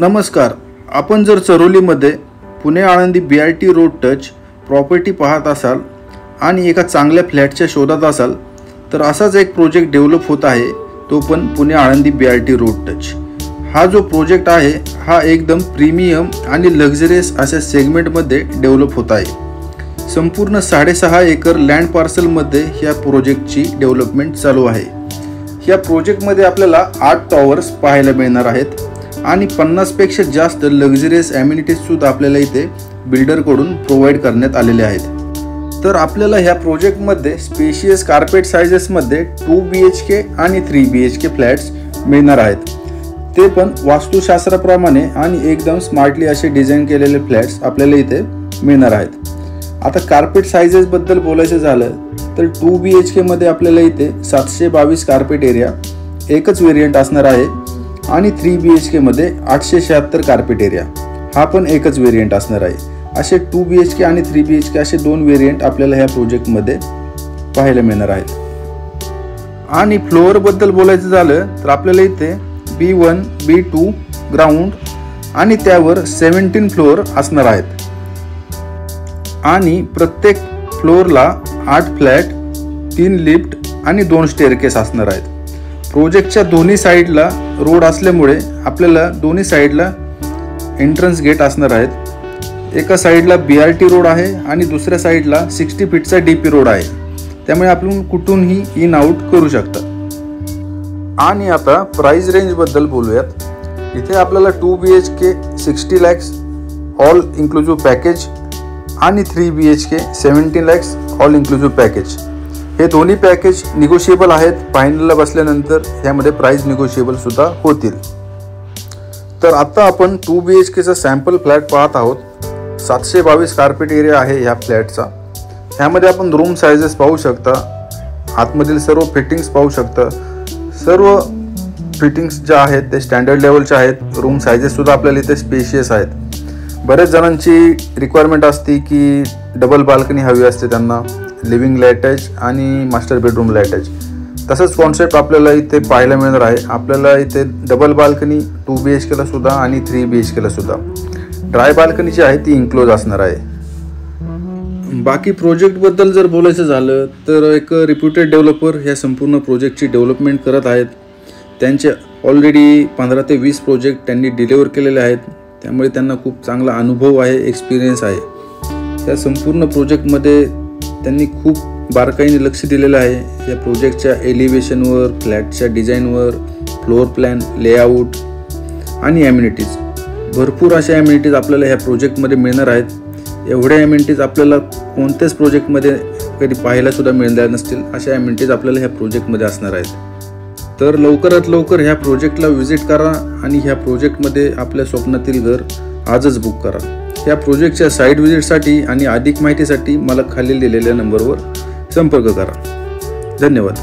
नमस्कार. आपण जर चरोलीमध्ये Pune Alandi BRT road touch property पाहत असाल आणि एका चांगल्या फ्लॅटच्या शोधात असाल तर असाच एक प्रोजेक्ट डेव्हलप होत आहे, तो पण Pune Alandi BRT road touch. हा जो प्रोजेक्ट आहे हा एकदम प्रीमियम आणि लक्झरियस अशा सेगमेंटमध्ये डेव्हलप होत आहे. संपूर्ण 6.5 एकर लँड पार्सलमध्ये ह्या प्रोजेक्टची डेव्हलपमेंट चालू आहे. ह्या प्रोजेक्टमध्ये आपल्याला 8 टॉवर्स पाहायला मिळणार आहेत आणि 50 पेक्षा जास्त लक्झरियस ॲम्युनिटीज सुद्धा आपल्याला इथे बिल्डरकडून प्रोव्हाइड करण्यात आलेले आहेत. तर आपल्याला ह्या प्रोजेक्टमध्ये स्पेशियस कार्पेट साइजेसमध्ये 2 BHK आणि 3 BHK फ्लॅट्स मिळणार आहेत. ते पण वास्तुशास्त्राप्रमाणे आणि एकदम स्मार्टली असे डिझाईन केलेले फ्लॅट्स आपल्याला इथे मिळणार आहेत. आता कार्पेट साइजेसबद्दल बोलायचं झालं तर 2 BHK मध्ये आपल्याला इथे 722 कार्पेट एरिया एकच व्हेरियंट असणार आहे आणि 3 BHK मध्ये 876 कार्पेट एरिया हा पण एकच व्हेरियंट असणार आहे. असे 2 BHK आणि 3 BHK असे 2 व्हेरियंट आपल्याला ह्या प्रोजेक्टमध्ये पाहायला मिळणार आहेत. आणि फ्लोअरबद्दल बोलायचं झालं तर आपल्याला इथे B1, B2 ग्राउंड आणि त्यावर 17 फ्लोअर असणार आहेत. आणि प्रत्येक फ्लोअरला 8 फ्लॅट, 3 लिफ्ट आणि 2 स्टेअरकेस असणार आहेत. प्रोजेक्टच्या दोन्ही साईडला रोड असल्यामुळे आपल्याला दोन्ही साईडला एंट्रन्स गेट असणार आहेत. एका साईडला BRT रोड आहे आणि दुसऱ्या साईडला 60 फीटचा DP रोड आहे, त्यामुळे आपण कुठूनही इन आउट करू शकता. आणि आता प्राइस रेंजबद्दल बोलूयात. इथे आपल्याला 2 BHK 60 lakhs all inclusive package आणि 3 BHK 17 lakhs all inclusive package हे दोन्ही पॅकेज निगोशिएबल आहेत. फायनलला बसल्यानंतर यामध्ये प्राइस निगोशिएबल सुद्धा होतील. तर आता आपण 2 BHKचा सॅम्पल फ्लॅट पाहत आहोत. 722 कार्पेट एरिया आहे ह्या फ्लॅटचा. ह्यामध्ये आपण रूम साइजेस पाहू शकता, आतमधील सर्व फिटिंग्स पाहू शकता. सर्व फिटिंग्स ज्या आहेत ते स्टँडर्ड लेवलच्या आहेत. रूम साइजेस सुद्धा आपल्याला इथे स्पेशियस आहेत. बरेच जणांची रिक्वायरमेंट असते की डबल बाल्कनी हवी असते त्यांना, लिव्हिंग अटॅच आणि मास्टर बेडरूम अटॅच. तसंच कॉन्सेप्ट आपल्याला इथे पाहायला मिळणार आहे. आपल्याला इथे डबल बाल्कनी 2 BHKला सुद्धा आणि 3 BHKला सुद्धा. ड्राय बाल्कनी जी आहे ती इन्क्लोज असणार आहे. बाकी प्रोजेक्टबद्दल जर बोलायचं झालं तर एक रिप्युटेड डेव्हलपर ह्या संपूर्ण प्रोजेक्टची डेव्हलपमेंट करत आहेत. त्यांचे ऑलरेडी 15 ते 20 प्रोजेक्ट त्यांनी डिलिव्हर केलेले आहेत, त्यामुळे त्यांना खूप चांगला अनुभव आहे, एक्सपिरियन्स आहे. त्या संपूर्ण प्रोजेक्टमध्ये त्यांनी खूप बारकाईने लक्ष दिलेलं आहे. या प्रोजेक्टच्या एलिव्हेशनवर, फ्लॅटच्या डिझाईनवर, फ्लोअर प्लॅन, लेआउट आणि ॲम्युनिटीज. भरपूर अशा ॲम्युनिटीज आपल्याला ह्या प्रोजेक्टमध्ये मिळणार आहेत. एवढ्या ॲम्युनिटीज आपल्याला कोणत्याच प्रोजेक्टमध्ये कधी पाहायला सुद्धा मिळणार नसतील, अशा ॲम्युनिटीज आपल्याला ह्या प्रोजेक्टमध्ये असणार आहेत. तर लवकरात लवकर ह्या प्रोजेक्टला व्हिजिट करा आणि ह्या प्रोजेक्टमध्ये आपल्या स्वप्नातील घर आजच बुक करा. ह्या प्रोजेक्टच्या साईट व्हिजिटसाठी आणि अधिक माहितीसाठी मला खालील दिलेल्या नंबरवर संपर्क करा. धन्यवाद.